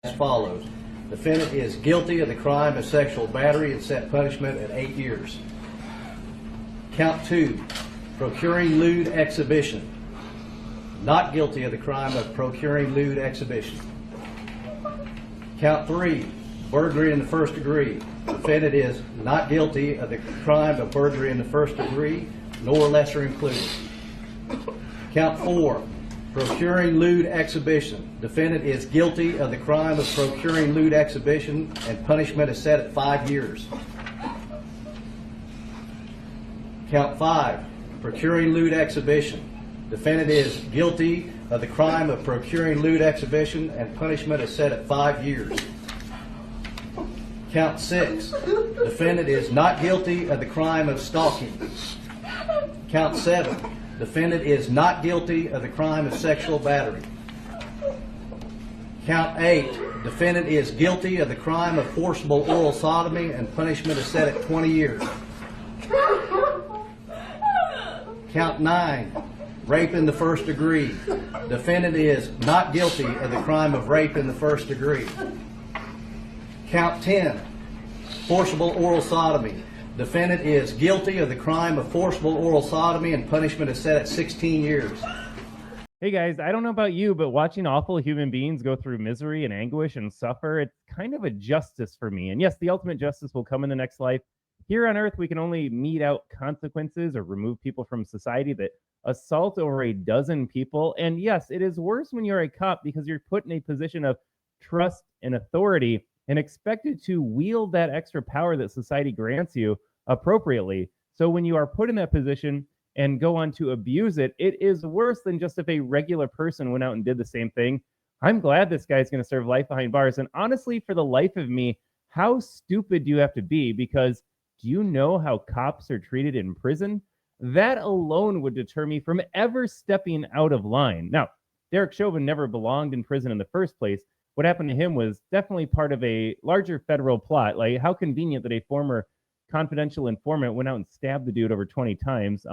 as follows. Defendant is guilty of the crime of sexual battery and set punishment at 8 years. Count 2, procuring lewd exhibition. Not guilty of the crime of procuring lewd exhibition. Count 3, burglary in the first degree. Defendant is not guilty of the crime of burglary in the first degree, nor lesser included. Count 4, procuring lewd exhibition. Defendant is guilty of the crime of procuring lewd exhibition, and punishment is set at 5 years. Count 5, procuring lewd exhibition. Defendant is guilty of the crime of procuring lewd exhibition, and punishment is set at 5 years. Count 6, defendant is not guilty of the crime of stalking. Count 7, defendant is not guilty of the crime of sexual battery. Count 8, defendant is guilty of the crime of forcible oral sodomy, and punishment is set at 20 years. Count 9, rape in the first degree. Defendant is not guilty of the crime of rape in the first degree. Count 10, forcible oral sodomy. Defendant is guilty of the crime of forcible oral sodomy, and punishment is set at 16 years. Hey guys, I don't know about you, but watching awful human beings go through misery and anguish and suffer, it's kind of a justice for me. And yes, the ultimate justice will come in the next life. Here on Earth, we can only mete out consequences or remove people from society that assault over a dozen people. And yes, it is worse when you're a cop because you're put in a position of trust and authority and expected to wield that extra power that society grants you appropriately. So when you are put in that position and go on to abuse it, it is worse than just if a regular person went out and did the same thing. I'm glad this guy's going to serve life behind bars. And honestly, for the life of me, how stupid do you have to be? Because do you know how cops are treated in prison? That alone would deter me from ever stepping out of line. Now, Derek Chauvin never belonged in prison in the first place. What happened to him was definitely part of a larger federal plot. Like, how convenient that a former confidential informant went out and stabbed the dude over 20 times.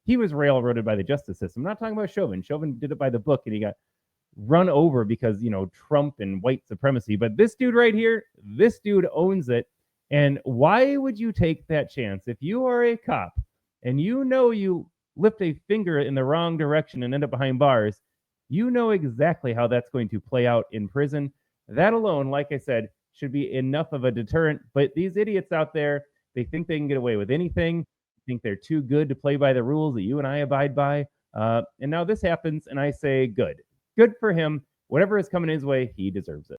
He was railroaded by the justice system. I'm not talking about Chauvin. Chauvin did it by the book, and he got run over because, Trump and white supremacy. But this dude right here, this dude owns it. And why would you take that chance? If you are a cop and you lift a finger in the wrong direction and end up behind bars, you know exactly how that's going to play out in prison. That alone, like I said, should be enough of a deterrent. But these idiots out there, they think they can get away with anything, think they're too good to play by the rules that you and I abide by. And now this happens, and I say good. Good for him. Whatever is coming his way, he deserves it.